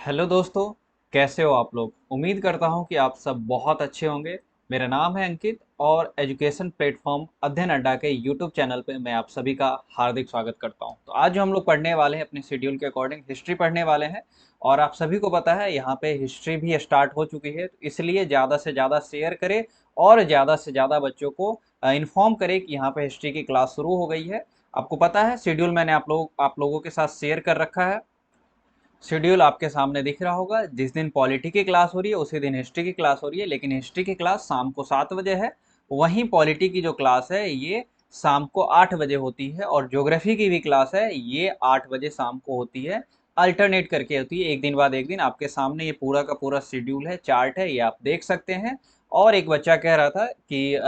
Hello दोस्तों। कैसे हो आप लोग? उम्मीद करता हूं कि आप सब बहुत अच्छे होंगे। मेरा नाम है अंकित और एजुकेशन प्लेटफॉर्म अध्ययन अड्डा के यूट्यूब चैनल पे मैं आप सभी का हार्दिक स्वागत करता हूं। तो आज जो हम लोग पढ़ने वाले हैं अपने शेड्यूल के अकॉर्डिंग हिस्ट्री पढ़ने वाले हैं। और आप सभी को पता है यहाँ पे हिस्ट्री भी स्टार्ट हो चुकी है, तो इसलिए ज़्यादा से ज़्यादा शेयर करें और ज़्यादा से ज़्यादा बच्चों को इन्फॉर्म करें कि यहाँ पे हिस्ट्री की क्लास शुरू हो गई है। आपको पता है शेड्यूल मैंने आप लोगों के साथ शेयर कर रखा है। शेड्यूल आपके सामने दिख रहा होगा। जिस दिन पॉलिटी की क्लास हो रही है उसी दिन हिस्ट्री की क्लास हो रही है, लेकिन हिस्ट्री की क्लास शाम को 7 बजे है। वहीं पॉलिटी की जो क्लास है ये शाम को 8 बजे होती है, और ज्योग्राफी की भी क्लास है ये 8 बजे शाम को होती है। अल्टरनेट करके होती है, एक दिन बाद एक दिन। आपके सामने ये पूरा का पूरा शेड्यूल है, चार्ट है, ये आप देख सकते हैं। और एक बच्चा कह रहा था कि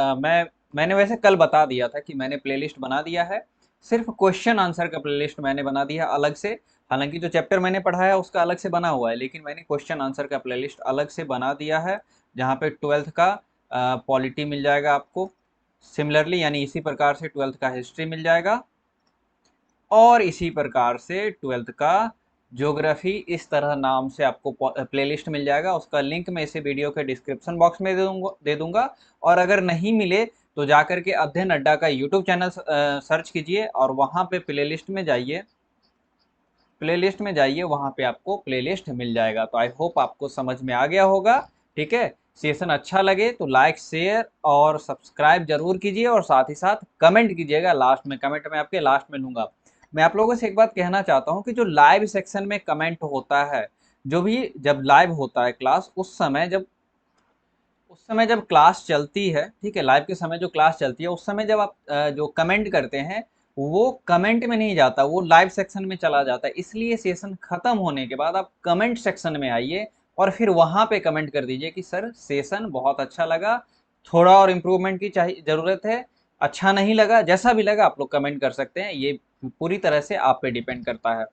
मैंने वैसे कल बता दिया था कि मैंने प्लेलिस्ट बना दिया है। सिर्फ क्वेश्चन आंसर का प्लेलिस्ट मैंने बना दिया अलग से। हालांकि जो चैप्टर मैंने पढ़ा है उसका अलग से बना हुआ है, लेकिन मैंने क्वेश्चन आंसर का प्लेलिस्ट अलग से बना दिया है, जहाँ पे ट्वेल्थ का पॉलिटी मिल जाएगा आपको सिमिलरली, यानी इसी प्रकार से ट्वेल्थ का हिस्ट्री मिल जाएगा, और इसी प्रकार से ट्वेल्थ का ज्योग्राफी इस तरह नाम से आपको प्लेलिस्ट मिल जाएगा। उसका लिंक मैं इसे वीडियो के डिस्क्रिप्शन बॉक्स में दे दूंगा। और अगर नहीं मिले तो जाकर के अध्ययन अड्डा का यूट्यूब चैनल सर्च कीजिए और वहाँ पे प्लेलिस्ट में जाइए, वहाँ पे आपको प्लेलिस्ट मिल जाएगा। तो आई होप आपको समझ में आ गया होगा। ठीक है, सेशन अच्छा लगे तो लाइक शेयर और सब्सक्राइब जरूर कीजिए, और साथ ही साथ कमेंट कीजिएगा। लास्ट में कमेंट में आपके लास्ट में लूंगा। मैं आप लोगों से एक बात कहना चाहता हूँ कि जो लाइव सेक्शन में कमेंट होता है, जो भी जब लाइव होता है क्लास, उस समय जब क्लास चलती है, ठीक है, लाइव के समय जो क्लास चलती है उस समय जब आप जो कमेंट करते हैं वो कमेंट में नहीं जाता, वो लाइव सेक्शन में चला जाता है। इसलिए सेशन खत्म होने के बाद आप कमेंट सेक्शन में आइए और फिर वहां पे कमेंट कर दीजिए कि सर सेशन बहुत अच्छा लगा, थोड़ा और इम्प्रूवमेंट की चाहिए जरूरत है, अच्छा नहीं लगा, जैसा भी लगा आप लोग कमेंट कर सकते हैं। ये पूरी तरह से आप पे डिपेंड करता है।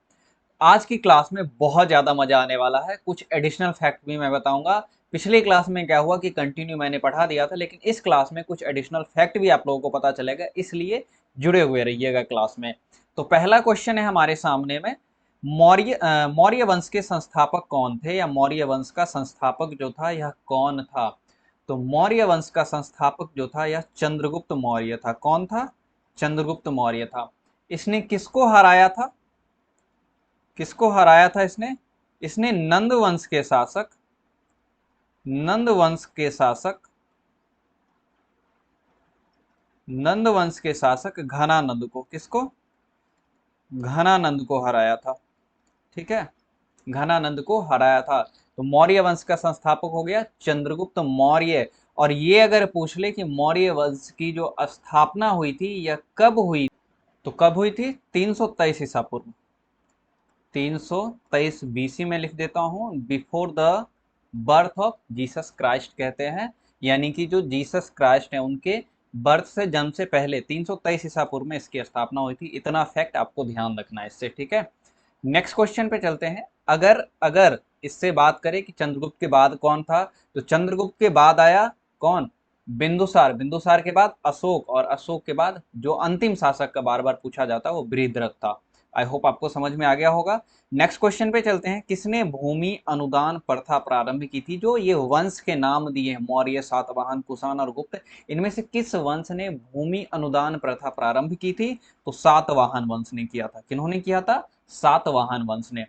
आज की क्लास में बहुत ज़्यादा मजा आने वाला है। कुछ एडिशनल फैक्ट भी मैं बताऊंगा। पिछली क्लास में क्या हुआ कि कंटिन्यू मैंने पढ़ा दिया था, लेकिन इस क्लास में कुछ एडिशनल फैक्ट भी आप लोगों को पता चलेगा, इसलिए जुड़े हुए रहिएगा क्लास में। तो पहला क्वेश्चन है हमारे सामने में, मौर्य वंश के संस्थापक कौन थे, या मौर्य वंश का संस्थापक जो था यह कौन था? तो मौर्य वंश का संस्थापक जो था यह चंद्रगुप्त मौर्य था। कौन था? चंद्रगुप्त मौर्य था। इसने किसको हराया था? किसको हराया था इसने? इसने नंद वंश के शासक नंद वंश के शासक घनानंद को, किसको? घनानंद को हराया था। ठीक है, घनानंद को हराया था। तो मौर्य वंश का संस्थापक हो गया चंद्रगुप्त मौर्य। और ये अगर पूछ ले कि मौर्य वंश की जो स्थापना हुई थी यह कब हुई, तो कब हुई थी? 323 ईसा पूर्व। 323 बीसी में लिख देता हूँ, before the birth of Jesus Christ कहते हैं। यानी कि जो जीसस क्राइस्ट है उनके बर्थ से, जन्म से पहले 323 ईसा पूर्व में इसकी स्थापना हुई थी। इतना फैक्ट आपको ध्यान रखना है इससे। ठीक है, नेक्स्ट क्वेश्चन पे चलते हैं। अगर अगर इससे बात करें कि चंद्रगुप्त के बाद कौन था, तो चंद्रगुप्त के बाद आया कौन? बिंदुसार। बिंदुसार के बाद अशोक, और अशोक के बाद जो अंतिम शासक का बार बार पूछा जाता है वो बृहद्रथ था। आई होप आपको समझ में आ गया होगा। नेक्स्ट क्वेश्चन पे चलते हैं। किसने भूमि अनुदान प्रथा प्रारंभ की थी? जो ये वंश के नाम दिए हैं, मौर्य, सातवाहन, कुषाण और गुप्त, इनमें से किस वंश ने भूमि अनुदान प्रथा प्रारंभ की थी? तो सातवाहन वंश ने किया था। किन्होंने किया था? सातवाहन वंश ने।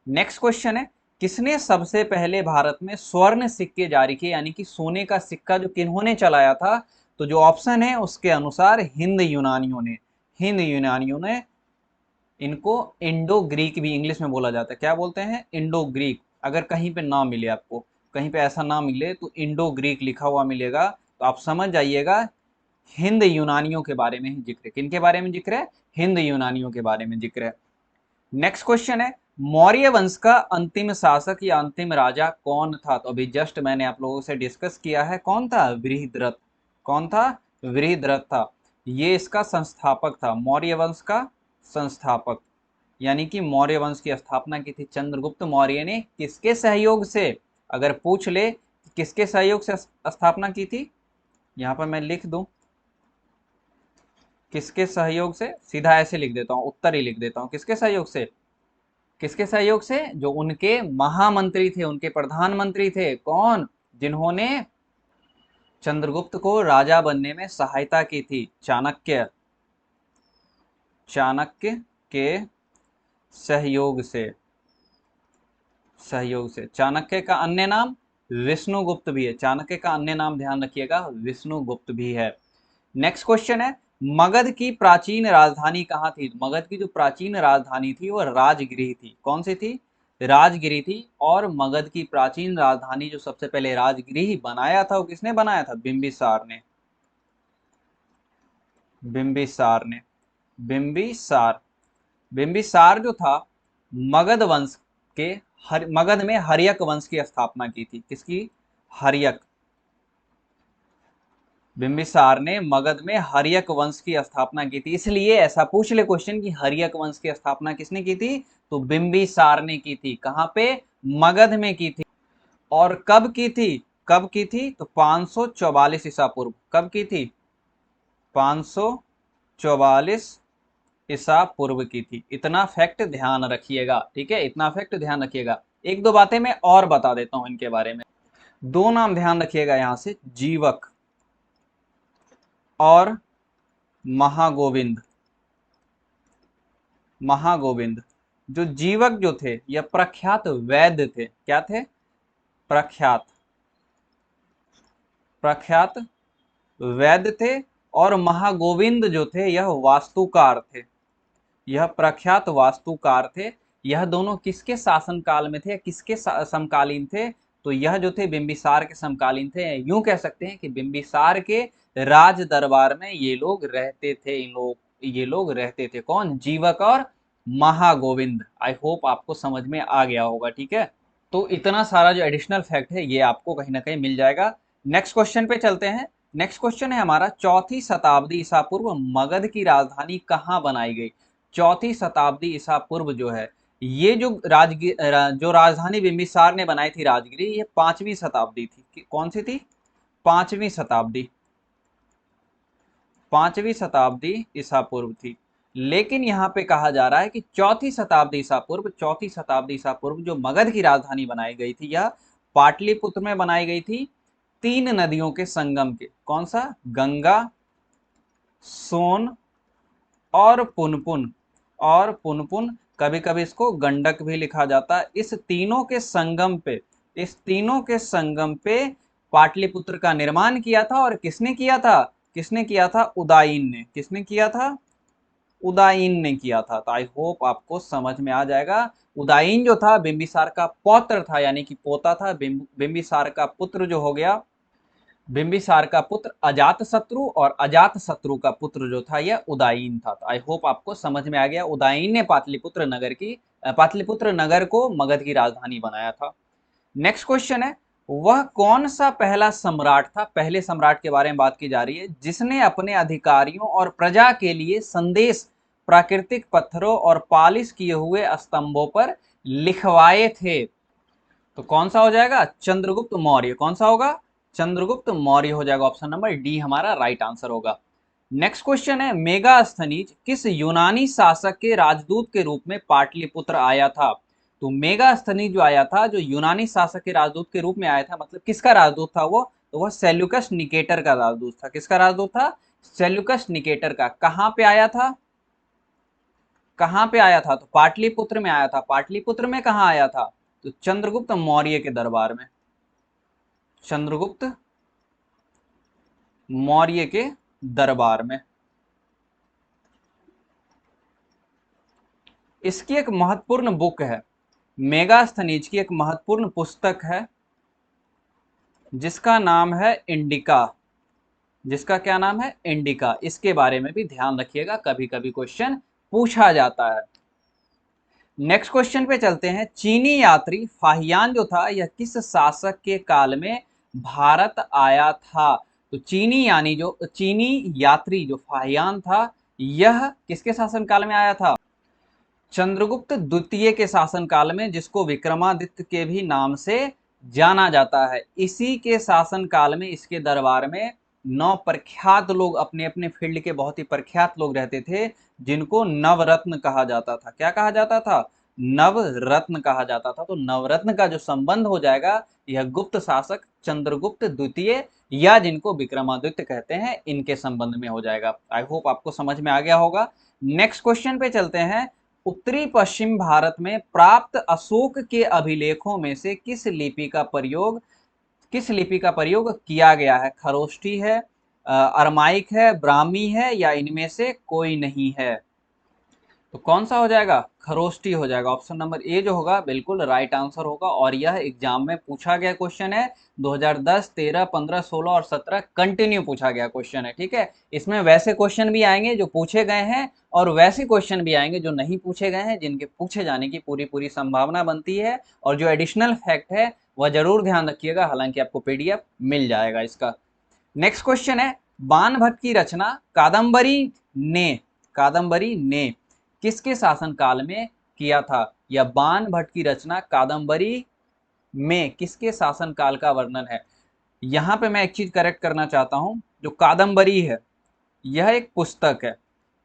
नेक्स्ट क्वेश्चन है, किसने सबसे पहले भारत में स्वर्ण सिक्के जारी किए, यानी कि सोने का सिक्का जो किन्होंने चलाया था? तो जो ऑप्शन है उसके अनुसार हिंद यूनानियों ने। हिंद यूनानियों ने। इनको इंडो ग्रीक भी इंग्लिश में बोला जाता है। क्या बोलते हैं? Indo Greek. अगर कहीं पे ना मिले आपको, कहीं पे ऐसा ना मिले तो इंडो ग्रीक लिखा हुआ मिलेगा, तो आप समझ जाइएगा हिंद यूनानियों के बारे में ही जिक्र है। किनके बारे में जिक्र है? हिंद यूनानियों के बारे में जिक्र है। नेक्स्ट क्वेश्चन है, मौर्य वंश का अंतिम शासक या अंतिम राजा कौन था? तो अभी जस्ट मैंने आप लोगों से डिस्कस किया है, कौन था? बृहद्रथ। कौन था? बृहद्रथ था। ये इसका संस्थापक था, मौर्य वंश का संस्थापक। यानी कि मौर्य वंश की स्थापना की थी चंद्रगुप्त मौर्य ने। किसके सहयोग से? अगर पूछ ले कि किसके सहयोग से स्थापना की थी, यहां पर मैं लिख दूं किसके सहयोग से, सीधा ऐसे लिख देता हूं, उत्तर ही लिख देता हूं, किसके सहयोग से? किसके सहयोग से? जो उनके महामंत्री थे, उनके प्रधानमंत्री थे, कौन? जिन्होंने चंद्रगुप्त को राजा बनने में सहायता की थी, चाणक्य। चाणक्य के सहयोग से, सहयोग से। चाणक्य का अन्य नाम विष्णुगुप्त भी है। चाणक्य का अन्य नाम ध्यान रखिएगा, विष्णुगुप्त भी है। नेक्स्ट क्वेश्चन है, मगध की प्राचीन राजधानी कहाँ थी? मगध की जो प्राचीन राजधानी थी वो राजगिरी थी। कौन सी थी? राजगिरी थी। और मगध की प्राचीन राजधानी जो सबसे पहले राजगिरी बनाया था वो किसने बनाया था? बिंबिसार ने। बिंबिसार ने। बिंबिसार। बिंबिसार जो था मगध वंश के मगध में हर्यक वंश की स्थापना की थी। किसकी? हर्यक। बिंबिसार ने मगध में हर्यक वंश की स्थापना की थी। इसलिए ऐसा पूछ ले क्वेश्चन कि हर्यक वंश की स्थापना किसने की थी? तो बिंबिसार ने की थी। कहां पे? मगध में की थी। और कब की थी? कब की थी? तो 544 ईसा पूर्व। कब की थी? 544 ईसा पूर्व की थी। इतना फैक्ट ध्यान रखिएगा, ठीक है? इतना फैक्ट ध्यान रखिएगा। एक दो बातें मैं और बता देता हूं इनके बारे में। दो नाम ध्यान रखिएगा यहां से, जीवक और महागोविंद। महागोविंद। जो जीवक जो थे यह प्रख्यात वैद्य थे। क्या थे? प्रख्यात। प्रख्यात वैद्य थे। और महागोविंद जो थे यह वास्तुकार थे। यह प्रख्यात वास्तुकार थे। यह दोनों किसके शासन काल में थे, किसके समकालीन थे? तो यह जो थे बिंबिसार के समकालीन थे। यूं कह सकते हैं कि बिंबिसार के राज दरबार में ये लोग रहते थे। ये लोग रहते थे। कौन? जीवक और महागोविंद। आई होप आपको समझ में आ गया होगा, ठीक है? तो इतना सारा जो एडिशनल फैक्ट है ये आपको कहीं ना कहीं मिल जाएगा। नेक्स्ट क्वेश्चन पे चलते हैं। नेक्स्ट क्वेश्चन है हमारा, चौथी शताब्दी ईसा पूर्व मगध की राजधानी कहाँ बनाई गई? चौथी शताब्दी ईसा पूर्व जो है, ये जो जो राजधानी बिंबिसार ने बनाई थी राजगिरी, ये 5वीं शताब्दी थी। कौन सी थी? 5वीं शताब्दी। 5वीं शताब्दी ईसा पूर्व थी। लेकिन यहाँ पे कहा जा रहा है कि चौथी शताब्दी ईसा पूर्व, चौथी शताब्दी ईसा पूर्व जो मगध की राजधानी बनाई गई थी यह पाटलिपुत्र में बनाई गई थी, 3 नदियों के संगम के। कौन सा? गंगा, सोन और पुनपुन। और पुनपुन, कभी कभी इसको गंडक भी लिखा जाता है। इस तीनों के संगम पे, इस तीनों के संगम पे पाटलिपुत्र का निर्माण किया था। और किसने किया था? किसने किया था? उदाईन ने। किसने किया था? उदाईन ने किया था। तो आई होप आपको समझ में आ जाएगा। उदाईन जो था बिंबिसार का पौत्र था, यानी कि पोता था। बिंबिसार का पुत्र जो हो गया, बिंबिसार का पुत्र अजातशत्रु, और अजातशत्रु का पुत्र जो था यह उदाईन था। तो आई होप आपको समझ में आ गया। उदाईन ने पाटलिपुत्र नगर को मगध की राजधानी बनाया था। नेक्स्ट क्वेश्चन है, वह कौन सा पहला सम्राट था? पहले सम्राट के बारे में बात की जा रही है जिसने अपने अधिकारियों और प्रजा के लिए संदेश प्राकृतिक पत्थरों और पालिश किए हुए स्तंभों पर लिखवाए थे। तो कौन सा हो जाएगा? चंद्रगुप्त मौर्य। कौन सा होगा? चंद्रगुप्त मौर्य हो जाएगा। ऑप्शन नंबर डी हमारा राइट आंसर होगा। नेक्स्ट क्वेश्चन है, मेगास्थनीज किस यूनानी शासक के राजदूत के रूप में पाटलिपुत्र आया था? तो मेगास्थनीज जो आया था, जो यूनानी शासक के राजदूत के रूप में आया था, मतलब किसका राजदूत था वो? तो वह सेल्यूकस निकेटर का राजदूत था। किसका राजदूत था? सेल्यूकस निकेटर का। कहां पे आया था? कहां पे आया था? तो पाटलिपुत्र में आया था। पाटलिपुत्र में कहां आया था? तो चंद्रगुप्त मौर्य के दरबार में। चंद्रगुप्त मौर्य के दरबार में। इसकी एक महत्वपूर्ण बुक है, मेगास्थनीज की एक महत्वपूर्ण पुस्तक है जिसका नाम है इंडिका। जिसका क्या नाम है? इंडिका। इसके बारे में भी ध्यान रखिएगा, कभी कभी क्वेश्चन पूछा जाता है। नेक्स्ट क्वेश्चन पे चलते हैं। चीनी यात्री फाहियान जो था यह किस शासक के काल में भारत आया था? तो चीनी यात्री जो फाहियान था यह किसके शासन काल में आया था? चंद्रगुप्त द्वितीय के शासन काल में, जिसको विक्रमादित्य के भी नाम से जाना जाता है। इसी के शासन काल में इसके दरबार में 9 प्रख्यात लोग, अपने अपने फील्ड के बहुत ही प्रख्यात लोग रहते थे, जिनको नवरत्न कहा जाता था। क्या कहा जाता था? नवरत्न कहा जाता था। तो नवरत्न का जो संबंध हो जाएगा यह गुप्त शासक चंद्रगुप्त द्वितीय या जिनको विक्रमादित्य कहते हैं इनके संबंध में हो जाएगा। आई होप आपको समझ में आ गया होगा। नेक्स्ट क्वेश्चन पे चलते हैं। उत्तरी पश्चिम भारत में प्राप्त अशोक के अभिलेखों में से किस लिपि का प्रयोग किया गया है? खरोष्ठी है, अरमाइक है, ब्राह्मी है, या इनमें से कोई नहीं है? तो कौन सा हो जाएगा? खरोष्ठी हो जाएगा। ऑप्शन नंबर ए जो होगा बिल्कुल राइट आंसर होगा। और यह एग्जाम में पूछा गया क्वेश्चन है। 2010, 13, 15, 16 और 17 कंटिन्यू पूछा गया क्वेश्चन है। ठीक है, इसमें वैसे क्वेश्चन भी आएंगे जो पूछे गए हैं और वैसे क्वेश्चन भी आएंगे जो नहीं पूछे गए हैं, जिनके पूछे जाने की पूरी पूरी संभावना बनती है। और जो एडिशनल फैक्ट है वह जरूर ध्यान रखिएगा, हालांकि आपको पीडीएफ मिल जाएगा इसका। नेक्स्ट क्वेश्चन है, बाणभट्ट की रचना कादंबरी ने किसके शासनकाल में किया था? या बाणभट्ट की रचना कादंबरी में किसके शासनकाल का वर्णन है? यहां पे मैं एक चीज करेक्ट करना चाहता हूं। जो कादंबरी है यह एक पुस्तक है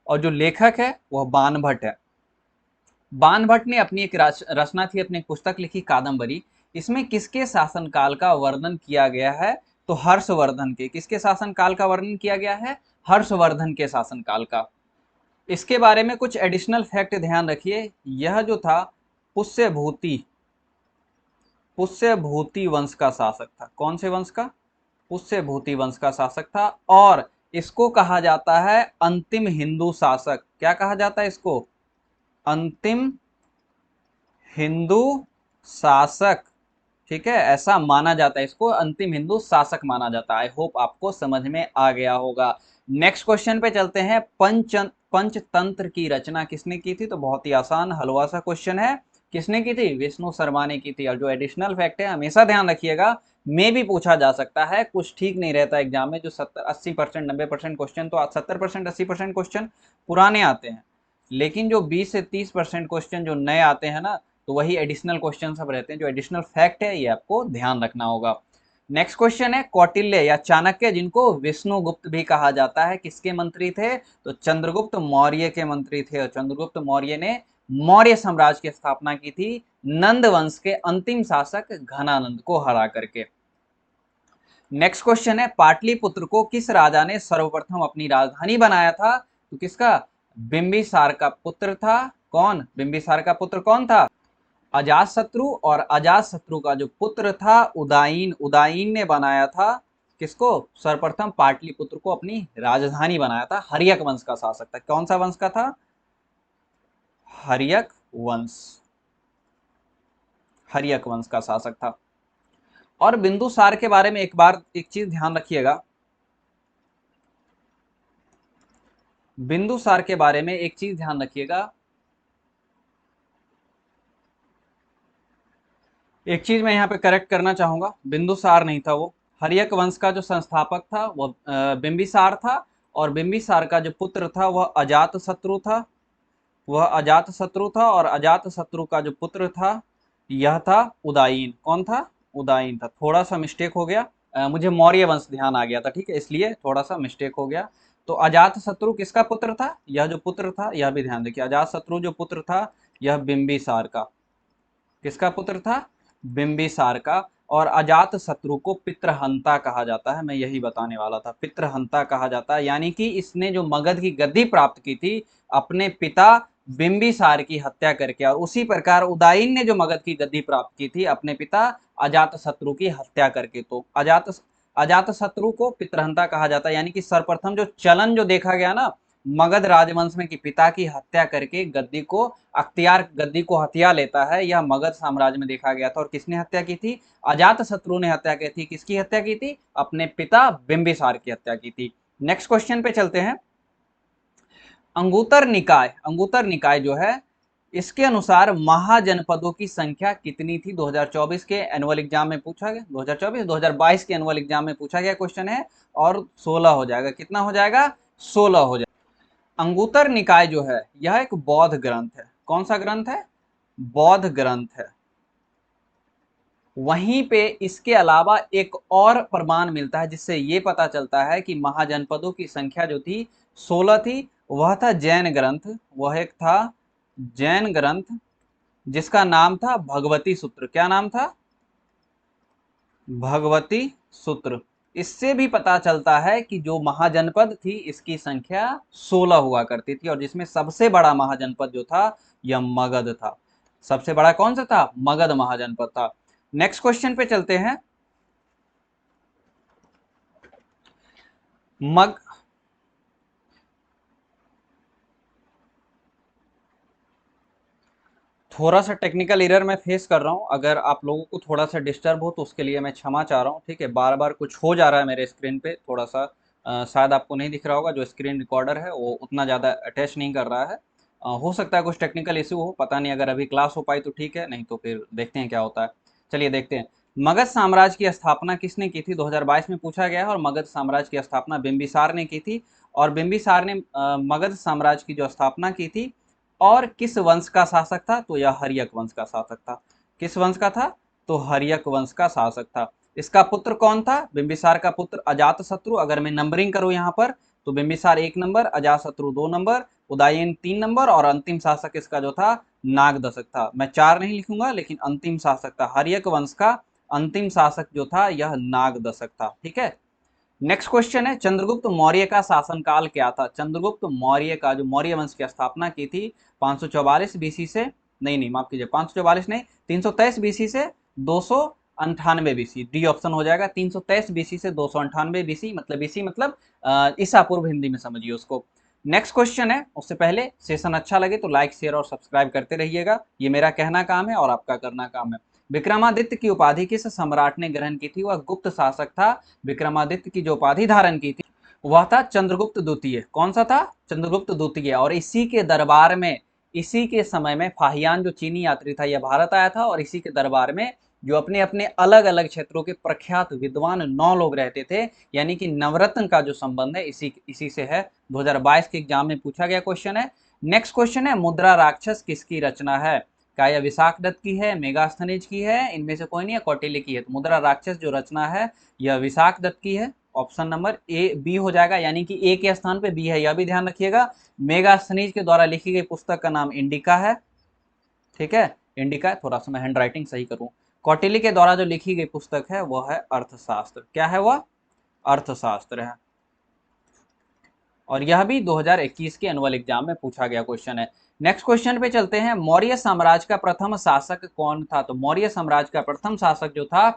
और जो लेखक है वह बाणभट्ट है। बाणभट्ट ने अपनी एक रचना थी, अपनी एक पुस्तक लिखी कादंबरी। इसमें किसके शासनकाल का वर्णन किया गया है? तो हर्षवर्धन के। किसके शासनकाल का वर्णन किया गया है? हर्षवर्धन के शासनकाल का। इसके बारे में कुछ एडिशनल फैक्ट ध्यान रखिए। यह जो था पुष्यभूति वंश का शासक था। कौन से वंश का? पुष्यभूति वंश का शासक था। और इसको कहा जाता है अंतिम हिंदू शासक। क्या कहा जाता है इसको? अंतिम हिंदू शासक। ठीक है, ऐसा माना जाता है, इसको अंतिम हिंदू शासक माना जाता है। आई होप आपको समझ में आ गया होगा। नेक्स्ट क्वेश्चन पे चलते हैं। पंचतंत्र की रचना किसने की थी? तो बहुत ही आसान हलवा सा क्वेश्चन है। किसने की थी? विष्णु शर्मा ने की थी। और जो एडिशनल फैक्ट है हमेशा ध्यान रखिएगा, में भी पूछा जा सकता है, कुछ ठीक नहीं रहता एग्जाम में। जो 70-80%, 90% क्वेश्चन, तो 70%, 80% क्वेश्चन पुराने आते हैं, लेकिन जो 20 से 30% क्वेश्चन जो नए आते हैं ना, तो वही एडिशनल क्वेश्चन सब रहते हैं। जो एडिशनल फैक्ट है ये आपको ध्यान रखना होगा। नेक्स्ट क्वेश्चन है, कौटिल्य या चाणक्य जिनको विष्णुगुप्त भी कहा जाता है, किसके मंत्री थे? तो चंद्रगुप्त मौर्य के मंत्री थे। और चंद्रगुप्त मौर्य ने मौर्य साम्राज्य की स्थापना की थी नंद वंश के अंतिम शासक घनानंद को हरा करके। नेक्स्ट क्वेश्चन है, पाटलिपुत्र को किस राजा ने सर्वप्रथम अपनी राजधानी बनाया था? तो किसका? बिंबिसार का पुत्र था। कौन? बिंबिसार का पुत्र कौन था? अजातशत्रु। और अजातशत्रु का जो पुत्र था उदायीन ने बनाया था किसको? सर्वप्रथम पाटलिपुत्र को अपनी राजधानी बनाया था। हर्यक वंश का शासक था। कौन सा वंश का था? हर्यक वंश का शासक था। और बिंदुसार के बारे में एक चीज ध्यान रखिएगा। बिंदुसार के बारे में एक चीज ध्यान रखिएगा। एक चीज मैं यहाँ पे करेक्ट करना चाहूंगा, बिंदुसार नहीं था वो। हर्यक वंश का जो संस्थापक था वो बिंबिसार था। और बिंबिसार का जो पुत्र था वह अजातशत्रु था। और अजातशत्रु का जो पुत्र था यह था उदायीन। कौन था? उदायीन था। थोड़ा सा मिस्टेक हो गया, मुझे मौर्य वंश ध्यान आ गया था, ठीक है, इसलिए थोड़ा सा मिस्टेक हो गया। तो अजातशत्रु किसका पुत्र था? यह जो पुत्र था, यह भी ध्यान देखिए, अजातशत्रु जो पुत्र था यह बिंबिसार का। किसका पुत्र था? बिंबिसार का। और अजात शत्रु को पितृहंता कहा जाता है। मैं यही बताने वाला था, पितृहंता कहा जाता है, यानी कि इसने जो मगध की गद्दी प्राप्त की थी अपने पिता बिंबिसार की हत्या करके। और उसी प्रकार उदायीन ने जो मगध की गद्दी प्राप्त की थी अपने पिता अजात शत्रु की हत्या करके। तो अजात शत्रु को पितृहंता कहा जाता है, यानी कि सर्वप्रथम जो चलन जो देखा गया ना मगध राजवंश में कि पिता की हत्या करके गद्दी को हत्या लेता है, यह मगध साम्राज्य में देखा गया था। और किसने हत्या की थी? अजातशत्रु ने हत्या की थी। किसकी हत्या की थी? अपने पिता बिंबिसार की हत्या की थी। नेक्स्ट क्वेश्चन पे चलते हैं। अंगुतर निकाय जो है इसके अनुसार महाजनपदों की संख्या कितनी थी? 2024 के एनुअल एग्जाम में पूछा गया, 2022 के एनुअल एग्जाम में पूछा गया क्वेश्चन है। और 16 हो जाएगा। कितना हो जाएगा? 16 हो जाएगा। अंगुतर निकाय जो है यह एक बौद्ध ग्रंथ है। कौन सा ग्रंथ है? बौद्ध ग्रंथ है। वहीं पे इसके अलावा एक और प्रमाण मिलता है जिससे ये पता चलता है कि महाजनपदों की संख्या जो थी 16 थी। वह था जैन ग्रंथ। वह एक था जैन ग्रंथ जिसका नाम था भगवती सूत्र। क्या नाम था? भगवती सूत्र। इससे भी पता चलता है कि जो महाजनपद थी इसकी संख्या 16 हुआ करती थी, और जिसमें सबसे बड़ा महाजनपद जो था यह मगध था। सबसे बड़ा कौन सा था? मगध महाजनपद था। नेक्स्ट क्वेश्चन पे चलते हैं। मग थोड़ा सा टेक्निकल एरर मैं फेस कर रहा हूँ, अगर आप लोगों को थोड़ा सा डिस्टर्ब हो तो उसके लिए मैं क्षमा चाह रहा हूँ। ठीक है, बार बार कुछ हो जा रहा है मेरे स्क्रीन पे, थोड़ा सा शायद आपको नहीं दिख रहा होगा, जो स्क्रीन रिकॉर्डर है वो उतना ज़्यादा अटैच नहीं कर रहा है। हो सकता है कुछ टेक्निकल इशू हो, पता नहीं। अगर अभी क्लास हो पाई तो ठीक है, नहीं तो फिर देखते हैं क्या होता है। चलिए देखते हैं। मगध साम्राज्य की स्थापना किसने की थी? 2022 में पूछा गया है, और मगध साम्राज्य की स्थापना बिंबिसार ने की थी। और बिंबिसार ने मगध साम्राज्य की जो स्थापना की थी, और किस वंश का शासक था? तो यह हर्यक वंश का शासक था। किस वंश का था? तो हर्यक वंश का शासक था। इसका पुत्र कौन था? बिंबिसार का पुत्र अजातशत्रु। अगर मैं नंबरिंग करूं यहाँ पर, तो Bimbisara 1 number, Ajatashatru 2 number, Udayan 3 number, और अंतिम शासक इसका जो था नागदशक था। मैं 4 नहीं लिखूंगा, लेकिन अंतिम शासक था हर्यक वंश का। अंतिम शासक जो था यह नागदशक था। ठीक है। नेक्स्ट क्वेश्चन है, चंद्रगुप्त मौर्य का शासनकाल क्या था? चंद्रगुप्त मौर्य का, जो मौर्य वंश की स्थापना की थी 544 बीसी से, नहीं नहीं माफ कीजिए, 544 नहीं, 323 बीसी से 298 बीसी। डी ऑप्शन हो जाएगा। 323 बीसी से 298 बीसी, मतलब बीसी मतलब ईसा पूर्व, हिंदी में समझिए उसको। नेक्स्ट क्वेश्चन है, उससे पहले सेशन अच्छा लगे तो लाइक शेयर और सब्सक्राइब करते रहिएगा, ये मेरा कहना काम है और आपका करना काम है। विक्रमादित्य की उपाधि किस सम्राट ने ग्रहण की थी? वह गुप्त शासक था। विक्रमादित्य की जो उपाधि धारण की थी वह था चंद्रगुप्त द्वितीय। कौन सा था? चंद्रगुप्त द्वितीय। और इसी के दरबार में, इसी के समय में फाहियान जो चीनी यात्री था यह भारत आया था, और इसी के दरबार में जो अपने अपने अलग अलग क्षेत्रों के प्रख्यात विद्वान 9 लोग रहते थे, यानी कि नवरत्न का जो संबंध है इसी इसी से है। 2022 के एग्जाम में पूछा गया क्वेश्चन है। नेक्स्ट क्वेश्चन है, मुद्रा राक्षस किसकी रचना है? क्या यह विशाख दत्त की है, मेगास्थनीज की है, इनमें से कोई नहीं है, कौटिल्य की है? तो मुद्रा राक्षस जो रचना है यह विशाख दत्त की है। ऑप्शन नंबर ए बी हो जाएगा, यानी कि ए के स्थान पे बी है, यह भी ध्यान रखिएगा। मेगास्थनीज के द्वारा लिखी गई पुस्तक का नाम इंडिका है। ठीक है, इंडिका। थोड़ा सा मैं हैंड राइटिंग सही करूं। कौटिल्य के द्वारा जो लिखी गई पुस्तक है वह है अर्थशास्त्र। क्या है वह? अर्थशास्त्र है। और यह भी 2021 के एनुअल एग्जाम में पूछा गया क्वेश्चन है। नेक्स्ट क्वेश्चन पे चलते हैं। मौर्य साम्राज्य का प्रथम शासक कौन था? तो मौर्य साम्राज्य का प्रथम शासक जो था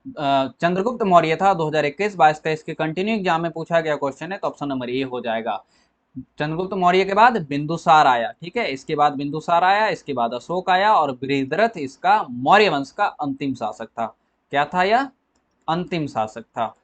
चंद्रगुप्त मौर्य था। 2021, 22, 23 के कंटिन्यू एग्जाम में पूछा गया क्वेश्चन है, तो ऑप्शन नंबर ए हो जाएगा। चंद्रगुप्त मौर्य के बाद बिंदुसार आया। ठीक है, इसके बाद बिंदुसार आया, इसके बाद अशोक आया, और बृहद्रथ इसका मौर्य वंश का अंतिम शासक था। क्या था यह? अंतिम शासक था।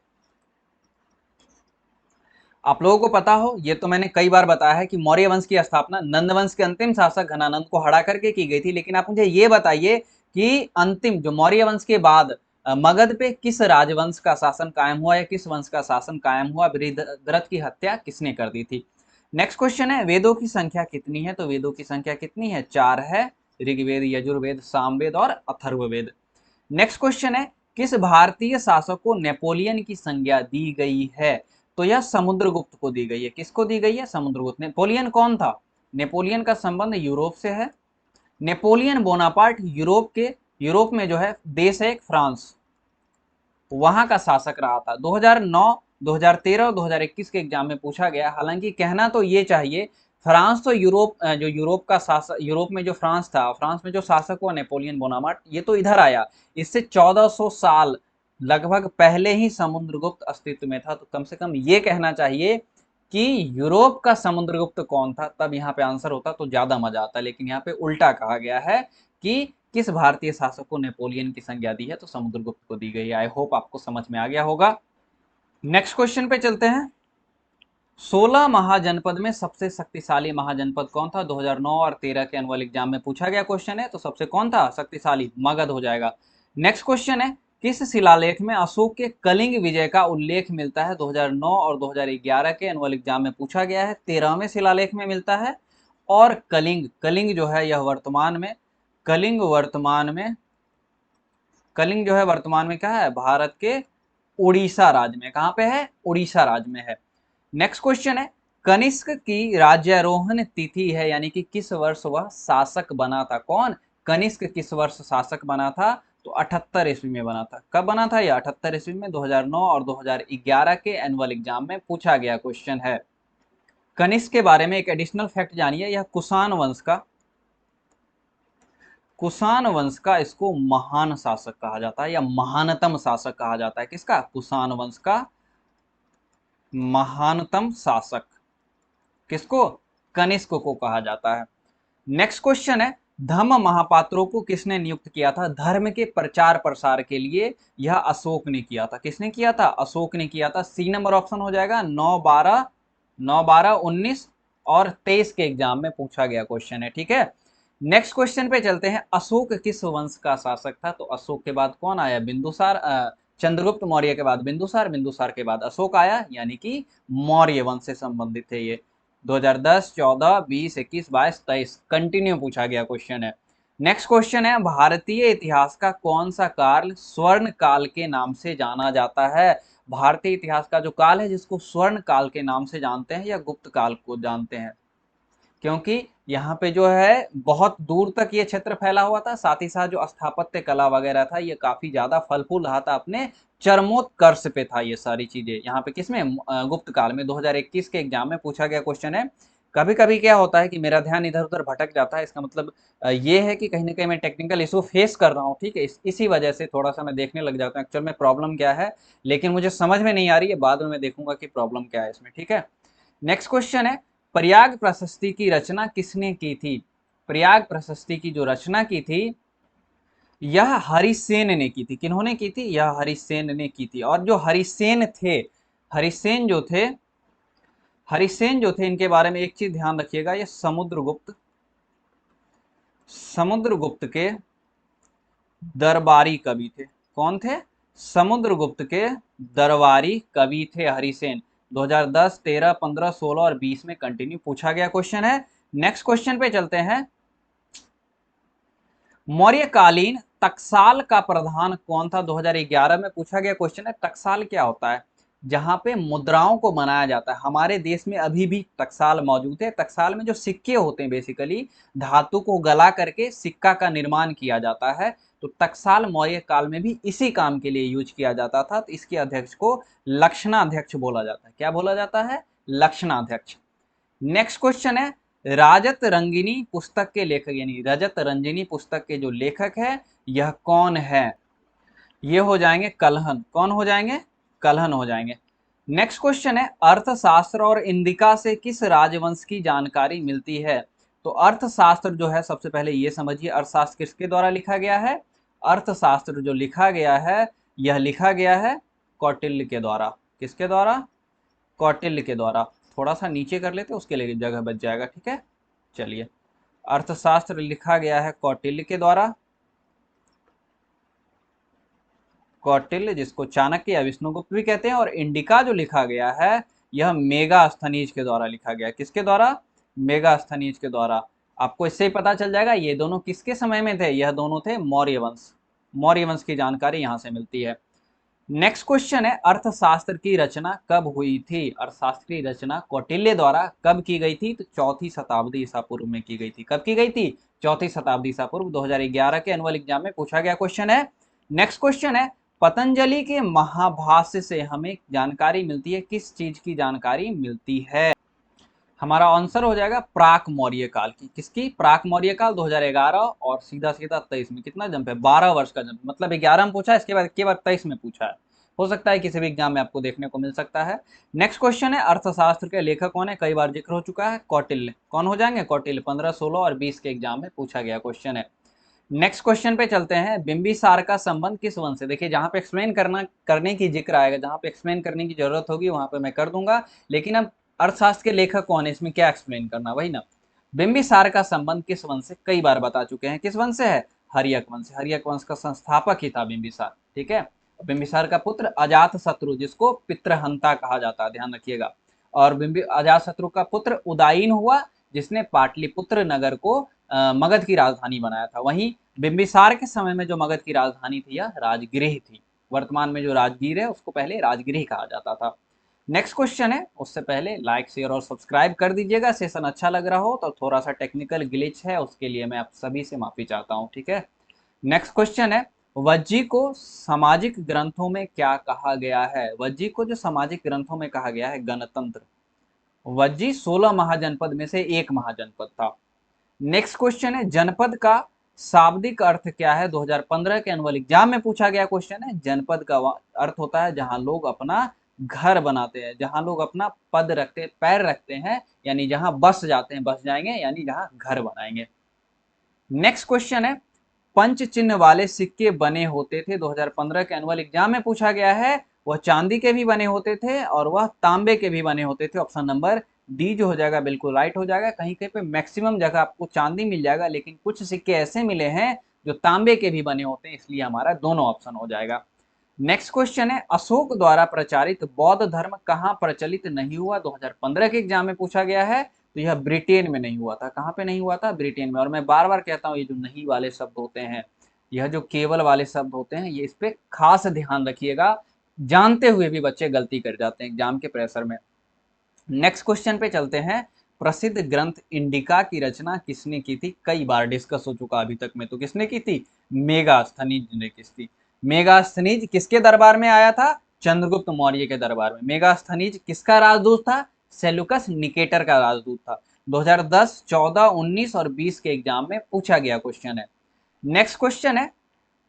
आप लोगों को पता हो, ये तो मैंने कई बार बताया है कि मौर्य वंश की स्थापना नंद वंश के अंतिम शासक घनानंद को हरा करके की गई थी। लेकिन आप मुझे ये बताइए कि अंतिम जो मौर्य वंश के बाद मगध पे किस राजवंश का शासन कायम हुआ, या किस वंश का शासन कायम हुआ? बृहद्रथ की हत्या किसने कर दी थी? नेक्स्ट क्वेश्चन है, वेदों की संख्या कितनी है? तो वेदों की संख्या कितनी है? 4 है। ऋग्वेद, यजुर्वेद, सामवेद और अथर्ववेद। नेक्स्ट क्वेश्चन है, किस भारतीय शासक को नेपोलियन की संज्ञा दी गई है? तो यह समुद्रगुप्त को दी गई है। किसको दी गई है? समुद्रगुप्त। नेपोलियन कौन था? नेपोलियन का संबंध यूरोप से है। नेपोलियन बोनापार्ट यूरोप में जो है देश है एक फ्रांस, वहां का शासक रहा था। 2009, 2013 और 2021 के एग्जाम में पूछा गया। हालांकि कहना तो ये चाहिए, फ्रांस तो जो यूरोप का शासक, यूरोप में जो फ्रांस था, फ्रांस में जो शासक हुआ नेपोलियन बोनापार्ट, ये तो इधर आया। इससे 1400 साल लगभग पहले ही समुद्रगुप्त अस्तित्व में था। तो कम से कम ये कहना चाहिए कि यूरोप का समुद्रगुप्त कौन था, तब यहाँ पे आंसर होता तो ज्यादा मजा आता। लेकिन यहाँ पे उल्टा कहा गया है कि किस भारतीय शासक को नेपोलियन की संज्ञा दी है, तो समुद्रगुप्त को दी गई है। आई होप आपको समझ में आ गया होगा। नेक्स्ट क्वेश्चन पे चलते हैं। 16 महाजनपद में सबसे शक्तिशाली महाजनपद कौन था? 2009 और 13 के एनुअल एग्जाम में पूछा गया क्वेश्चन है। तो सबसे कौन था शक्तिशाली? मगध हो जाएगा। नेक्स्ट क्वेश्चन है, किस शिलालेख में अशोक के कलिंग विजय का उल्लेख मिलता है? 2009 और 2011 के एनुअल एग्जाम में पूछा गया है। 13वें शिलालेख में मिलता है। और कलिंग, कलिंग जो है यह वर्तमान में, कलिंग वर्तमान में, कलिंग जो है वर्तमान में क्या है? भारत के उड़ीसा राज्य में। कहां पे है? उड़ीसा राज्य में है। नेक्स्ट क्वेश्चन है, कनिष्क की राज्यारोहण तिथि है, यानी कि किस वर्ष वह शासक बना था? कौन? कनिष्क किस वर्ष शासक बना था? तो 78 ईस्वी में बना था। कब बना था? यह 78 ईस्वी में 2009 और 2011 के एनुअल एग्जाम में पूछा गया क्वेश्चन है। कनिष्क के बारे में एक एडिशनल फैक्ट जानिए, यह कुषाण वंश का इसको महान शासक कहा जाता है या महानतम शासक कहा जाता है। किसका? कुषाण वंश का महानतम शासक किसको? कनिष्क को कहा जाता है। नेक्स्ट क्वेश्चन है, धम्म महापात्रों को किसने नियुक्त किया था? धर्म के प्रचार प्रसार के लिए यह अशोक ने किया था। किसने किया था? अशोक ने किया था। सी नंबर ऑप्शन हो जाएगा। 9, 12, 9, 12, 19 और 23 के एग्जाम में पूछा गया क्वेश्चन है। ठीक है, नेक्स्ट क्वेश्चन पे चलते हैं। अशोक किस वंश का शासक था? तो अशोक के बाद कौन आया? बिंदुसार। चंद्रगुप्त मौर्य के बाद बिंदुसार, बिंदुसार के बाद अशोक आया, यानी कि मौर्य वंश से संबंधित है ये। 2010, 14, 20, 21, 22, 23 कंटिन्यू पूछा गया क्वेश्चन है। नेक्स्ट क्वेश्चन है, भारतीय इतिहास का कौन सा काल स्वर्ण काल के नाम से जाना जाता है? भारतीय इतिहास का जो काल है जिसको स्वर्ण काल के नाम से जानते हैं या गुप्त काल को जानते हैं, क्योंकि यहाँ पे जो है बहुत दूर तक ये क्षेत्र फैला हुआ था, साथ ही साथ जो स्थापत्य कला वगैरह था ये काफी ज्यादा फल फूल रहा था, अपने चरमोत्कर्ष पे था ये सारी चीजें। यहाँ पे किसमें? गुप्त काल में। 2021 के एग्जाम में पूछा गया क्वेश्चन है। कभी कभी क्या होता है कि मेरा ध्यान इधर उधर भटक जाता है, इसका मतलब ये है कि कहीं ना कहीं मैं टेक्निकल इशू फेस कर रहा हूँ। ठीक है, इसी वजह से थोड़ा सा मैं देखने लग जाता हूँ एक्चुअल में प्रॉब्लम क्या है, लेकिन मुझे समझ में नहीं आ रही है, बाद में मैं देखूंगा कि प्रॉब्लम क्या है इसमें। ठीक है, नेक्स्ट क्वेश्चन है, प्रयाग प्रशस्ति की रचना किसने की थी? प्रयाग प्रशस्ति की जो रचना की थी यह हरिसेन ने की थी। किन्होंने की थी? यह हरिसेन ने की थी। और जो हरिसेन थे, हरिसेन जो थे हरिसेन जो थे इनके बारे में एक चीज ध्यान रखिएगा, ये समुद्रगुप्त के दरबारी कवि थे। कौन थे? समुद्रगुप्त के दरबारी कवि थे हरिसेन। 2010, 13, 15, 16 और 20 में कंटिन्यू पूछा गया क्वेश्चन है। नेक्स्ट क्वेश्चन पे चलते हैं। मौर्यकालीन टकसाल का प्रधान कौन था? 2011 में पूछा गया क्वेश्चन है। टकसाल क्या होता है? जहां पे मुद्राओं को बनाया जाता है। हमारे देश में अभी भी टकसाल मौजूद है। टकसाल में जो सिक्के होते हैं, बेसिकली धातु को गला करके सिक्का का निर्माण किया जाता है। तो टकसाल मौर्य काल में भी इसी काम के लिए यूज किया जाता था। तो इसके अध्यक्ष को लक्षणाध्यक्ष बोला जाता है। क्या बोला जाता है? लक्षणाध्यक्ष। नेक्स्ट क्वेश्चन है, राजत रंगिनी पुस्तक के लेखक, यानी रजत रंजिनी पुस्तक के जो लेखक है यह कौन है? ये हो जाएंगे कल्हन। कौन हो जाएंगे? कल्हन हो जाएंगे। नेक्स्ट क्वेश्चन है, अर्थशास्त्र और इंदिका से किस राजवंश की जानकारी मिलती है? तो अर्थशास्त्र जो है, सबसे पहले ये समझिए अर्थशास्त्र किसके द्वारा लिखा गया है? अर्थशास्त्र जो लिखा गया है यह लिखा गया है कौटिल्य के द्वारा। किसके द्वारा? कौटिल्य के द्वारा। थोड़ा सा नीचे कर लेते उसके लिए जगह बच जाएगा। ठीक है, चलिए, अर्थशास्त्र लिखा गया है कौटिल्य के द्वारा। कौटिल्य, जिसको चाणक्य या विष्णुगुप्त भी कहते हैं। और इंडिका जो लिखा गया है यह मेगास्थनीज के द्वारा लिखा गया है। किसके द्वारा? मेगास्थनीज के द्वारा। आपको इससे ही पता चल जाएगा ये दोनों किसके समय में थे। यह दोनों थे मौर्य वंश। मौर्य वंश की जानकारी यहां से मिलती है। नेक्स्ट क्वेश्चन है, अर्थशास्त्र की रचना कब हुई थी? अर्थशास्त्र की रचना कौटिल्य द्वारा कब की गई थी? तो चौथी शताब्दी ईसा पूर्व में की गई थी। कब की गई थी? चौथी शताब्दी ईसा पूर्व। 2011 के एनुअल एग्जाम में पूछा गया क्वेश्चन है। नेक्स्ट क्वेश्चन है, पतंजलि के महाभाष्य से हमें जानकारी मिलती है, किस चीज की जानकारी मिलती है? हमारा आंसर हो जाएगा प्राक मौर्य काल की। किसकी? प्राक मौर्य काल 2011 और सीधा सीधा 23 में। कितना जंप है? 12 वर्ष का जंप। मतलब 11 में पूछा है, इसके बाद 23 में पूछा है। हो सकता है किसी भी एग्जाम में आपको देखने को मिल सकता है। नेक्स्ट क्वेश्चन है, अर्थशास्त्र के लेखक कौन है? कई बार जिक्र हो चुका है, कौटिल्य। कौन हो जाएंगे? कौटिल्य। 15, 16 और 20 के एग्जाम में पूछा गया क्वेश्चन है। नेक्स्ट क्वेश्चन पे चलते हैं, बिंबिसार का संबंध किस वंश से? देखिए, जहां पे एक्सप्लेन करने की जिक्र आएगा, जहां पे एक्सप्लेन करने की जरूरत होगी वहां पे मैं कर दूंगा, लेकिन अब अर्थशास्त्र के लेखक कौन है इसमें क्या एक्सप्लेन करना, वही ना। बिंबिसार का संबंध किस वंश से? कई बार बता चुके हैं। किस वंश से है? हर्यक वंश। हर्यक वंश का संस्थापक ही था बिंबिसार। ठीक है, बिंबिसार का पुत्र अजात शत्रु, जिसको पितृहंता कहा जाता है, ध्यान रखिएगा। और अजात शत्रु का पुत्र उदायीन हुआ, जिसने पाटलिपुत्र नगर को मगध की राजधानी बनाया था। वहीं बिंबिसार के समय में जो मगध की राजधानी थी यह राजगृह थी। वर्तमान में जो राजगीर है उसको पहले राजगृह कहा जाता था। नेक्स्ट क्वेश्चन है, उससे पहले लाइक शेयर और सब्सक्राइब कर दीजिएगा। सेशन अच्छा लग रहा हो तो थोड़ा सा टेक्निकल ग्लिच है, उसके लिए मैं आप सभी से माफी चाहता हूँ, ठीक है। नेक्स्ट क्वेश्चन है, वज्जी को सामाजिक ग्रंथों में क्या कहा गया है? वज्जी को जो सामाजिक ग्रंथों में कहा गया है गणतंत्र। वज्जी 16 महाजनपद में से एक महाजनपद था। नेक्स्ट क्वेश्चन है, जनपद का शाब्दिक अर्थ क्या है? 2015 के एनुअल एग्जाम में पूछा गया क्वेश्चन है। जनपद का अर्थ होता है जहां लोग अपना घर बनाते हैं, जहां लोग अपना पद रखते, पैर रखते हैं, यानी जहां बस जाते हैं, बस जाएंगे यानी जहां घर बनाएंगे। नेक्स्ट क्वेश्चन है, पंच चिन्ह वाले सिक्के बने होते थे। 2015 के एनुअल एग्जाम में पूछा गया है। वह चांदी के भी बने होते थे और वह तांबे के भी बने होते थे। ऑप्शन नंबर डी जो हो जाएगा बिल्कुल राइट हो जाएगा। कहीं कहीं पे मैक्सिमम जगह आपको चांदी मिल जाएगा, लेकिन कुछ सिक्के ऐसे मिले हैं जो तांबे के भी बने होते हैं, इसलिए हमारा दोनों ऑप्शन हो जाएगा। नेक्स्ट क्वेश्चन है, अशोक द्वारा प्रचारित बौद्ध धर्म कहाँ प्रचलित नहीं हुआ? 2015 के एग्जाम में पूछा गया है। तो यह ब्रिटेन में नहीं हुआ था। कहाँ पे नहीं हुआ था? ब्रिटेन में। और मैं बार बार कहता हूँ, ये जो नहीं वाले शब्द होते हैं, यह जो केवल वाले शब्द होते हैं, ये इस पे खास ध्यान रखिएगा। जानते हुए भी बच्चे गलती कर जाते हैं एग्जाम के प्रेशर में। नेक्स्ट क्वेश्चन पे चलते हैं, प्रसिद्ध ग्रंथ इंडिका की रचना किसने की थी? कई बार डिस्कस हो चुका अभी तक में, तो किसने की थी? मेगास्थनीज ने की थी। मेगास्थनीज किसके दरबार में आया था? चंद्रगुप्त मौर्य के दरबार में। मेगास्थनीज किसका राजदूत था? सेल्यूकस निकेटर का राजदूत था। 2010, 14, 19 और 20 के एग्जाम में पूछा गया क्वेश्चन है। नेक्स्ट क्वेश्चन है,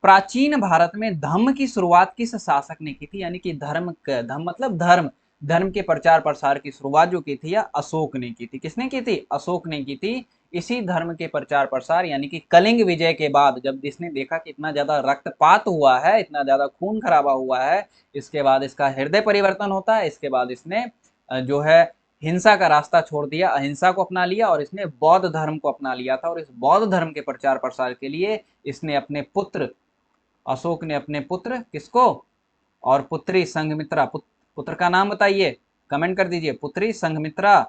प्राचीन भारत में धम्म की शुरुआत किस शासक ने की थी? यानी कि धर्म मतलब धर्म, धर्म के प्रचार प्रसार की शुरुआत जो की थी या अशोक ने की थी। किसने की थी? अशोक ने की थी। इसी धर्म के प्रचार प्रसार यानी कि कलिंग विजय के बाद जब इसने देखा कि इतना ज्यादा रक्तपात हुआ है, इतना ज्यादा खून खराबा हुआ है, इसके बाद इसका हृदय परिवर्तन होता है। इसके बाद इसने जो है हिंसा का रास्ता छोड़ दिया, अहिंसा को अपना लिया और इसने बौद्ध धर्म को अपना लिया था। और इस बौद्ध धर्म के प्रचार प्रसार के लिए इसने अपने पुत्र, अशोक ने अपने पुत्र किसको? और पुत्री संघमित्रा, पुत्र का नाम बताइए, कमेंट कर दीजिए। पुत्री संघमित्रा,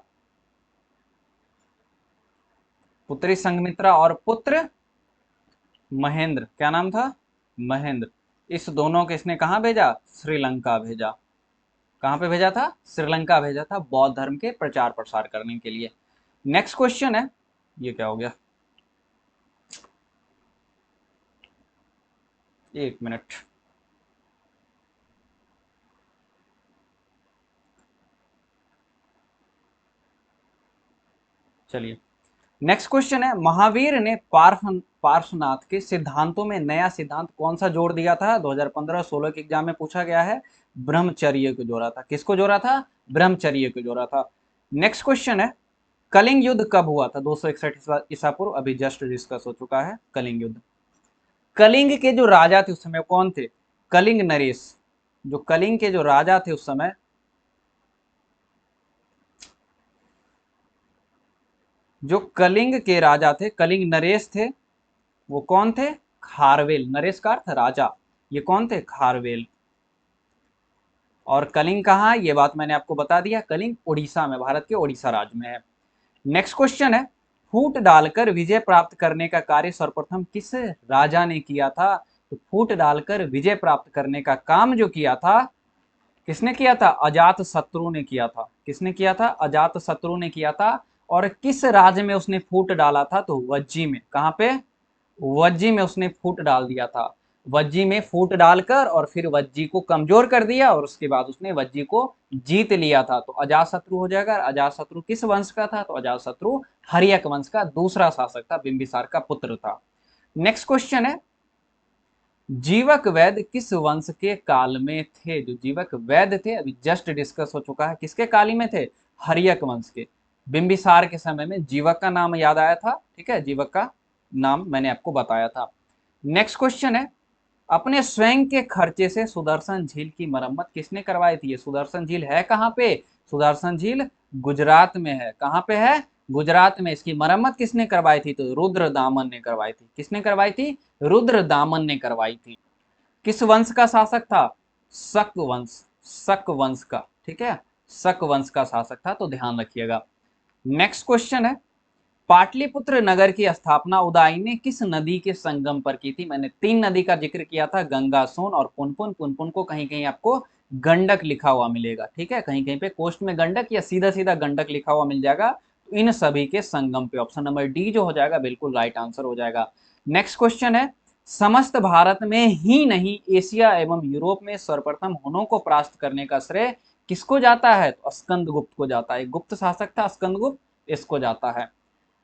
पुत्री संघमित्रा और पुत्र महेंद्र। क्या नाम था? महेंद्र। इस दोनों को इसने कहां भेजा? श्रीलंका भेजा। कहां पे भेजा था? श्रीलंका भेजा था, बौद्ध धर्म के प्रचार प्रसार करने के लिए। नेक्स्ट क्वेश्चन है, ये क्या हो गया, एक मिनट, चलिए। नेक्स्ट क्वेश्चन है, महावीर ने पार्श्वनाथ के सिद्धांतों में नया सिद्धांत कौन सा जोड़ दिया था? 2015-16 के एग्जाम में पूछा गया है। ब्रह्मचर्य को जोड़ा था। किसको जोड़ा था? ब्रह्मचर्य को जोड़ा था। नेक्स्ट क्वेश्चन है, कलिंग युद्ध कब हुआ था? 261 ईसा पूर्व। अभी जस्ट डिस्कस हो चुका है कलिंग युद्ध। कलिंग के जो राजा थे उस समय कौन थे? कलिंग नरेश। जो कलिंग के जो राजा थे उस समय, जो कलिंग के राजा थे, कलिंग नरेश थे, वो कौन थे? खारवेल। नरेश का अर्थ राजा। ये कौन थे? खारवेल। और कलिंग कहाँ है? ये बात मैंने आपको बता दिया। कलिंग उड़ीसा में, भारत के उड़ीसा राज्य में है। नेक्स्ट क्वेश्चन है, फूट डालकर विजय प्राप्त करने का कार्य सर्वप्रथम किस राजा ने किया था? तो फूट डालकर विजय प्राप्त करने का काम जो किया था, किसने किया था? अजात शत्रु ने किया था। किसने किया था? अजात शत्रु ने किया था। और किस राज्य में उसने फूट डाला था? तो वज्जी में। कहां पे? वज्जी में उसने फूट डाल दिया था। वज्जी में फूट डालकर और फिर वज्जी को कमजोर कर दिया और उसके बाद उसने वज्जी को जीत लिया था। तो अजातशत्रु हो जाएगा। अजातशत्रु किस वंश का था? तो अजातशत्रु हर्यक वंश का दूसरा शासक था, बिंबिसार का पुत्र था। नेक्स्ट क्वेश्चन है, जीवक वैद्य किस वंश के काल में थे? जो जीवक वैद्य थे अभी जस्ट डिस्कस हो चुका है, किसके काल में थे? हर्यक वंश के। बिंबिसार के समय में जीवक का नाम याद आया था, ठीक है, जीवक का नाम मैंने आपको बताया था। नेक्स्ट क्वेश्चन है, अपने स्वयं के खर्चे से सुदर्शन झील की मरम्मत किसने करवाई थी? ये सुदर्शन झील है कहाँ पे? सुदर्शन झील गुजरात में है। कहाँ पे है? गुजरात में। इसकी मरम्मत किसने करवाई थी? तो रुद्रदामन ने करवाई थी। किसने करवाई थी? रुद्रदामन ने करवाई थी। किस वंश का शासक था? शक वंश। शक वंश का, ठीक है, शक वंश का शासक था, तो ध्यान रखिएगा। नेक्स्ट क्वेश्चन है, पाटलिपुत्र नगर की स्थापना उदाई ने किस नदी के संगम पर की थी? मैंने 3 नदी का जिक्र किया था, गंगा, सोन और पुनपुन। पुनपुन को कहीं कहीं आपको गंडक लिखा हुआ मिलेगा, ठीक है, कहीं कहीं पे कोस्ट में गंडक या सीधा सीधा गंडक लिखा हुआ मिल जाएगा, तो इन सभी के संगम पे ऑप्शन नंबर डी जो हो जाएगा बिल्कुल राइट आंसर हो जाएगा। नेक्स्ट क्वेश्चन है, समस्त भारत में ही नहीं एशिया एवं यूरोप में सर्वप्रथम हुनों को परास्त करने का श्रेय किसको जाता है, तो स्कंदगुप्त को जाता है, गुप्त शासक था स्कंदगुप्त, इसको जाता है।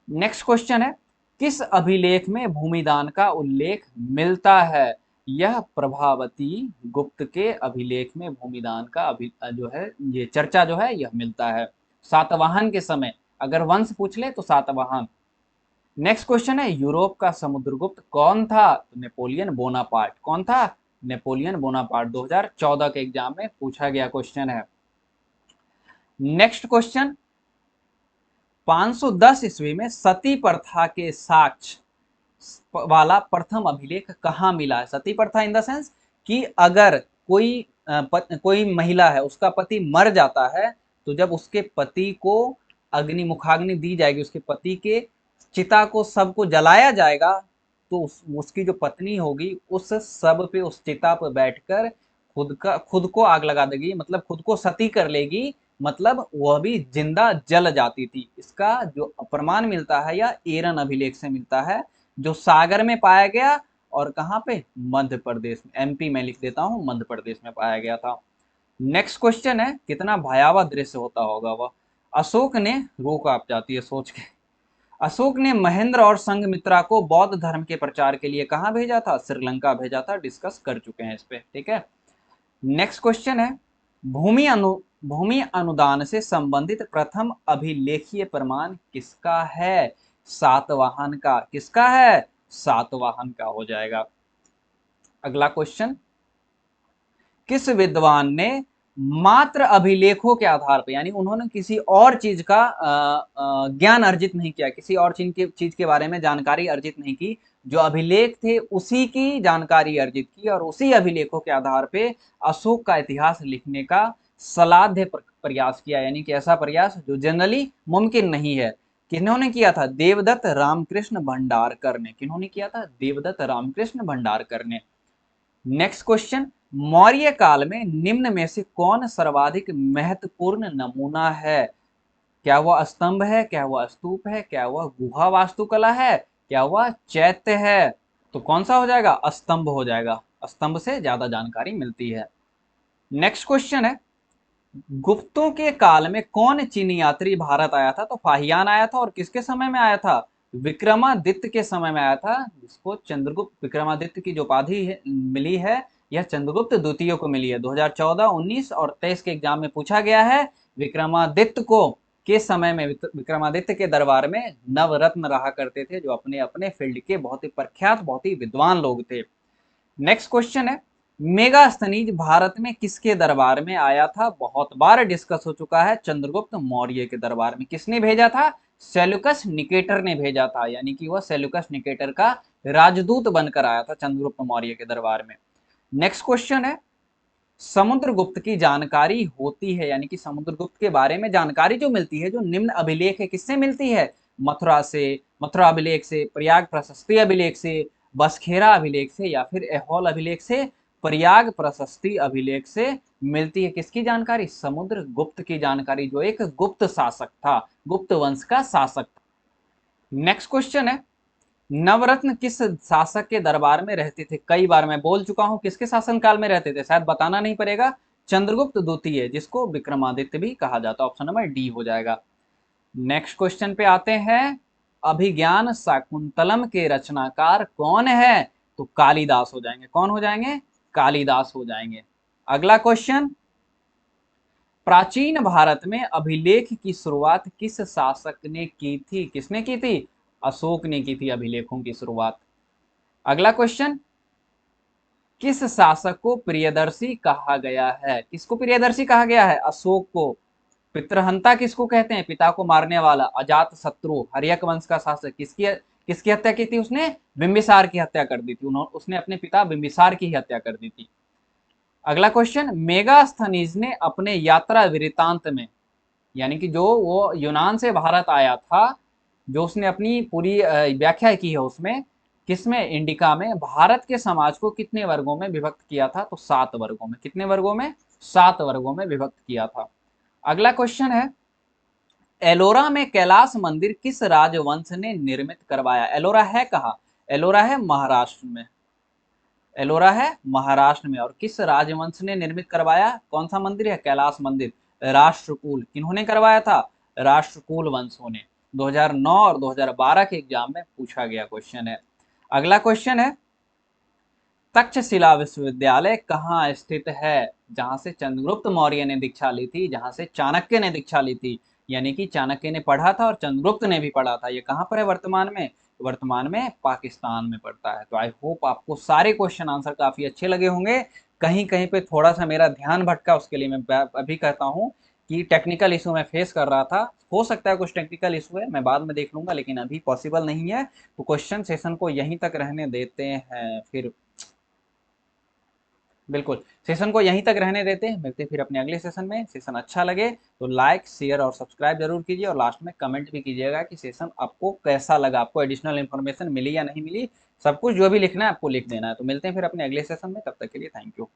नेक्स्ट क्वेश्चन है, किस अभिलेख में भूमिदान का उल्लेख मिलता है, यह प्रभावती गुप्त के अभिलेख में भूमिदान का जो है ये चर्चा जो है यह मिलता है, सातवाहन के समय, अगर वंश पूछ ले तो सातवाहन। नेक्स्ट क्वेश्चन है, यूरोप का समुद्रगुप्त कौन था, तो नेपोलियन बोनापार्ट, कौन था, नेपोलियन बोनापार्ट, 2014 के एग्जाम में पूछा गया क्वेश्चन है। नेक्स्ट क्वेश्चन, 510 ईस्वी में सती प्रथा के साक्ष्य वाला प्रथम अभिलेख कहाँ मिला है, सती प्रथा इन द सेंस कि अगर कोई महिला है उसका पति मर जाता है, तो जब उसके पति को मुखाग्नि दी जाएगी, उसके पति के चिता को सबको जलाया जाएगा, तो उसकी जो पत्नी होगी उस सब पे, उस चिता पर बैठकर खुद को आग लगा देगी, मतलब खुद को सती कर लेगी, मतलब वह भी जिंदा जल जाती थी। इसका जो प्रमाण मिलता है या एरन अभिलेख से मिलता है, जो सागर में पाया गया, और कहाँ पे, मध्य प्रदेश में, एमपी में लिख देता हूं, मध्य प्रदेश में पाया गया था। नेक्स्ट क्वेश्चन है, कितना भयावह दृश्य होता होगा वह, अशोक ने, रोक आप जाती है सोच के, अशोक ने महेंद्र और संघमित्रा को बौद्ध धर्म के प्रचार के लिए कहाँ भेजा था, श्रीलंका भेजा था, डिस्कस कर चुके हैं इस पे, ठीक है। नेक्स्ट क्वेश्चन है, भूमि अनुदान से संबंधित प्रथम अभिलेखीय प्रमाण किसका है, सातवाहन का, किसका है, सातवाहन का हो जाएगा। अगला क्वेश्चन, किस विद्वान ने मात्र अभिलेखों के आधार पर, यानी उन्होंने किसी और चीज का ज्ञान अर्जित नहीं किया, किसी और चीज के बारे में जानकारी अर्जित नहीं की, जो अभिलेख थे उसी की जानकारी अर्जित की, और उसी अभिलेखों के आधार पे अशोक का इतिहास लिखने का सलाध्य प्रयास किया, यानी कि ऐसा प्रयास जो जनरली मुमकिन नहीं है। किन्होंने किया था, देवदत्त रामकृष्ण भंडारकर ने, किन्होंने किया था, देवदत्त रामकृष्ण भंडारकर ने। नेक्स्ट क्वेश्चन, मौर्य काल में निम्न में से कौन सर्वाधिक महत्वपूर्ण नमूना है, क्या वह स्तंभ है, क्या वह स्तूप है, क्या वह गुहा वास्तुकला है, क्या वह चैत्य है, तो कौन सा हो जाएगा, स्तंभ हो जाएगा, स्तंभ से ज्यादा जानकारी मिलती है। नेक्स्ट क्वेश्चन है, गुप्तों के काल में कौन चीनी यात्री भारत आया था, तो फाहियान आया था, और किसके समय में आया था, विक्रमादित्य के समय में आया था, जिसको चंद्रगुप्त विक्रमादित्य की जो उपाधि मिली है, यह चंद्रगुप्त द्वितीय को मिली है। 2014, 19 और 23 के एग्जाम में पूछा गया है, विक्रमादित्य को के समय में, विक्रमादित्य के दरबार में नवरत्न रहा करते थे, जो अपने अपने फील्ड के बहुत ही प्रख्यात, बहुत ही विद्वान लोग थे। नेक्स्ट क्वेश्चन है, मेगास्थनीज भारत में किसके दरबार में आया था, बहुत बार डिस्कस हो चुका है, चंद्रगुप्त मौर्य के दरबार में। किसने भेजा था, सेल्यूकस निकेटर ने भेजा था, यानी कि वह सेल्यूकस निकेटर का राजदूत बनकर आया था चंद्रगुप्त मौर्य के दरबार में। नेक्स्ट क्वेश्चन है, समुद्रगुप्त की जानकारी होती है, यानी कि समुद्रगुप्त के बारे में जानकारी जो मिलती है, जो निम्न अभिलेख है, किससे मिलती है, मथुरा से, मथुरा अभिलेख से, प्रयाग प्रशस्ति अभिलेख से, बसखेरा अभिलेख से, या फिर ऐहोल अभिलेख से, प्रयाग प्रशस्ति अभिलेख से मिलती है, किसकी जानकारी, समुद्रगुप्त की जानकारी, जो एक गुप्त शासक था, गुप्त वंश का शासक था। नेक्स्ट क्वेश्चन है, नवरत्न किस शासक के दरबार में रहते थे, कई बार मैं बोल चुका हूं, किसके शासनकाल में रहते थे, शायद बताना नहीं पड़ेगा, चंद्रगुप्त द्वितीय, जिसको विक्रमादित्य भी कहा जाता है, ऑप्शन नंबर डी हो जाएगा। नेक्स्ट क्वेश्चन पे आते हैं, अभिज्ञान शाकुंतलम के रचनाकार कौन है, तो कालिदास हो जाएंगे, कौन हो जाएंगे, कालिदास हो जाएंगे। अगला क्वेश्चन, प्राचीन भारत में अभिलेख की शुरुआत किस शासक ने की थी, किसने की थी, अशोक ने की थी अभिलेखों की शुरुआत। अगला क्वेश्चन, किस शासक को प्रियदर्शी कहा गया है, किसको प्रियदर्शी कहा गया है, अशोक को। पितृहंता किसको कहते हैं, पिता को मारने वाला, अजात शत्रु, हर्यक वंश का शासक, किसकी हत्या की थी उसने, बिंबिसार की हत्या कर दी थी, उसने अपने पिता बिंबिसार की हत्या कर दी थी। अगला क्वेश्चन, मेगास्थनीज ने अपने यात्रा वृतांत में, यानी कि जो वो यूनान से भारत आया था, जो उसने अपनी पूरी व्याख्या की है उसमें, किसमें, इंडिका में, भारत के समाज को कितने वर्गों में विभक्त किया था, तो 7 वर्गों में, कितने वर्गों में, 7 वर्गों में विभक्त किया था। अगला क्वेश्चन है, एलोरा में कैलाश मंदिर किस राजवंश ने निर्मित करवाया? एलोरा है कहाँ? एलोरा है महाराष्ट्र में। एलोरा है महाराष्ट्र में। और किस राजवंश ने निर्मित करवाया? कौन सा मंदिर है? कैलाश मंदिर। राष्ट्रकूल। किन्होंने करवाया था? राष्ट्रकूल वंशों ने। 2009 और 2012 के एग्जाम में पूछा गया क्वेश्चन है। अगला क्वेश्चन है, तक्षशिला विश्वविद्यालय कहाँ स्थित है? जहां से चंद्रगुप्त मौर्य ने दीक्षा ली थी, जहां से चाणक्य ने दीक्षा ली थी, यानी कि चाणक्य ने पढ़ा था और चंद्रगुप्त ने भी पढ़ा था। ये कहाँ पर है वर्तमान में? वर्तमान में पाकिस्तान में पड़ता है। तो आई होप आपको सारे क्वेश्चन आंसर काफी अच्छे लगे होंगे। कहीं कहीं पे थोड़ा सा मेरा ध्यान भटका, उसके लिए मैं अभी कहता हूँ कि टेक्निकल इशू मैं फेस कर रहा था। हो सकता है कुछ टेक्निकल इशू है, मैं बाद में देख लूंगा, लेकिन अभी पॉसिबल नहीं है। तो क्वेश्चन सेशन को यहीं तक रहने देते हैं फिर। बिल्कुल, सेशन को यहीं तक रहने देते हैं, मिलते हैं फिर अपने अगले सेशन में। सेशन अच्छा लगे तो लाइक शेयर और सब्सक्राइब जरूर कीजिए, और लास्ट में कमेंट भी कीजिएगा कि सेशन आपको कैसा लगा, आपको एडिशनल इन्फॉर्मेशन मिली या नहीं मिली। सब कुछ जो भी लिखना है आपको लिख देना है। तो मिलते हैं फिर अपने अगले सेशन में, तब तक के लिए थैंक यू।